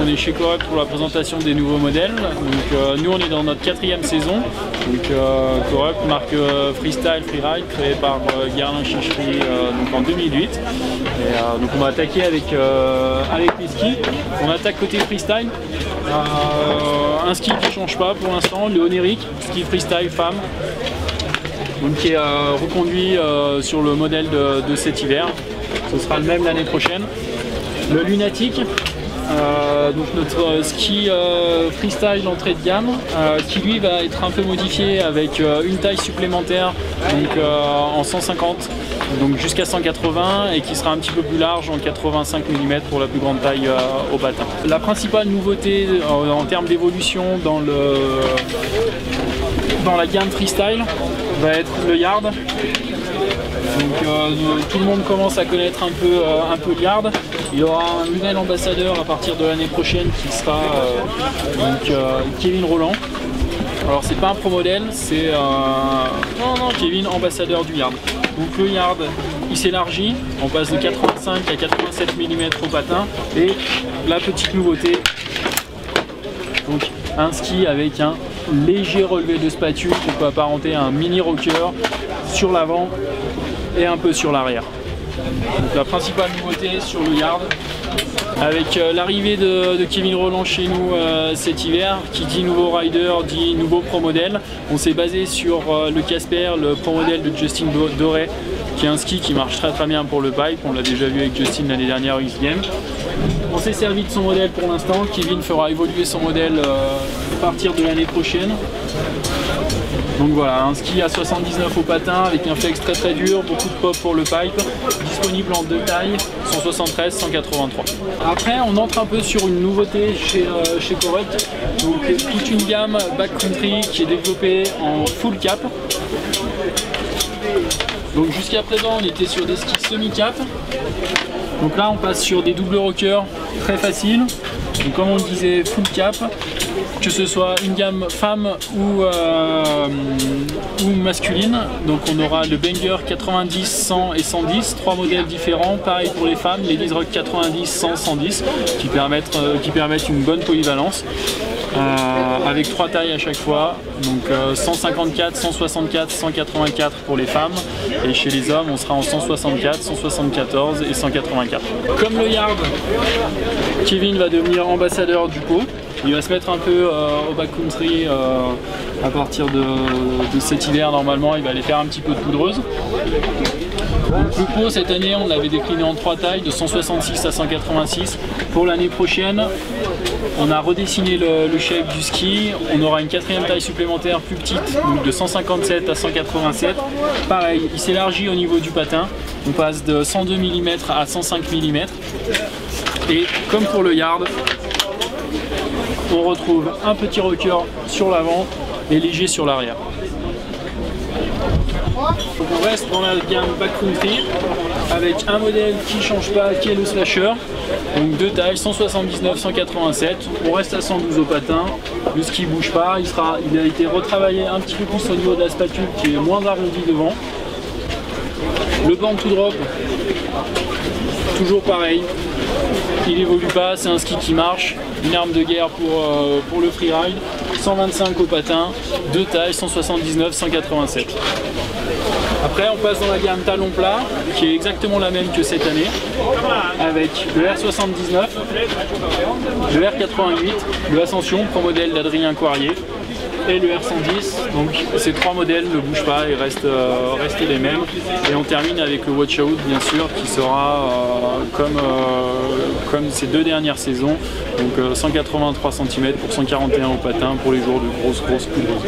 on est chez Corrupt pour la présentation des nouveaux modèles. Donc, nous on est dans notre 4e saison. Donc, Corrupt, marque freestyle, freeride, créée par Guerlain Chichery en 2008. Et, donc on va attaquer avec les skis. On attaque côté freestyle. Un ski qui ne change pas pour l'instant, le Oneric, ski freestyle femme. Donc, qui est reconduit sur le modèle de cet hiver. Ce sera le même l'année prochaine. Le Lunatic, donc notre ski freestyle d'entrée de gamme, qui lui va être un peu modifié avec une taille supplémentaire, donc en 150, donc jusqu'à 180, et qui sera un petit peu plus large en 85 mm pour la plus grande taille au patin. La principale nouveauté en termes d'évolution dans la gamme freestyle va être le yard. Donc tout le monde commence à connaître un peu le yard. Il y aura un nouvel ambassadeur à partir de l'année prochaine qui sera Kevin Roland. Alors c'est pas un pro modèle, c'est Kevin, ambassadeur du yard. Donc le yard il s'élargit, on passe de 85 à 87 mm au patin. Et la petite nouveauté, donc un ski avec un léger relevé de spatule qu'on peut apparenter à un mini rocker sur l'avant et un peu sur l'arrière. Donc la principale nouveauté sur le yard, avec l'arrivée de Kevin Roland chez nous cet hiver, qui dit nouveau rider dit nouveau pro modèle. On s'est basé sur le Casper, le pro modèle de Justin Doré, qui est un ski qui marche très bien pour le pipe. On l'a déjà vu avec Justin l'année dernière au X-Games. On s'est servi de son modèle pour l'instant. Kevin fera évoluer son modèle à partir de l'année prochaine. Donc voilà, un ski à 79 au patin avec un flex très dur, beaucoup de pop pour le pipe, disponible en deux tailles, 173, 183. Après on entre un peu sur une nouveauté chez Corrupt, donc toute une gamme backcountry qui est développée en full cap. Donc jusqu'à présent on était sur des skis semi-cap. Donc là on passe sur des double rockers très faciles. Donc comme on le disait, full cap, que ce soit une gamme femme ou masculine. Donc on aura le Banger 90, 100 et 110, trois modèles différents. Pareil pour les femmes, les Lizrock 90, 100, 110, qui permettent une bonne polyvalence. Avec trois tailles à chaque fois, donc 154, 164, 184 pour les femmes, et chez les hommes on sera en 164, 174 et 184. Comme le yard, Kevin va devenir ambassadeur du pot. Il va se mettre un peu au backcountry à partir de cet hiver. Normalement il va aller faire un petit peu de poudreuse. Donc le pot cette année on l'avait décliné en trois tailles, de 166 à 186. Pour l'année prochaine on a redessiné le shape du ski. On aura une quatrième taille supplémentaire plus petite, donc de 157 à 187. Pareil, il s'élargit au niveau du patin. On passe de 102 mm à 105 mm. Et comme pour le yard, on retrouve un petit rocker sur l'avant et léger sur l'arrière. Donc on reste dans la gamme backcountry avec un modèle qui ne change pas, qui est le Slasher. Donc deux tailles, 179, 187. On reste à 112 au patin. Le ski ne bouge pas. Il a été retravaillé un petit peu plus au niveau de la spatule qui est moins arrondi devant. Le banc to drop, toujours pareil. Il évolue pas, c'est un ski qui marche. Une arme de guerre pour le freeride. 125 au patin, deux tailles, 179, 187. Après on passe dans la gamme talon plat, qui est exactement la même que cette année, avec le R79, le R88, le Ascension, pro modèle d'Adrien Coirier, et le R110. Donc ces trois modèles ne bougent pas et restent les mêmes. Et on termine avec le Watch Out bien sûr, qui sera comme ces deux dernières saisons, donc 183 cm pour 141 au patin pour les jours de grosse poudreuse.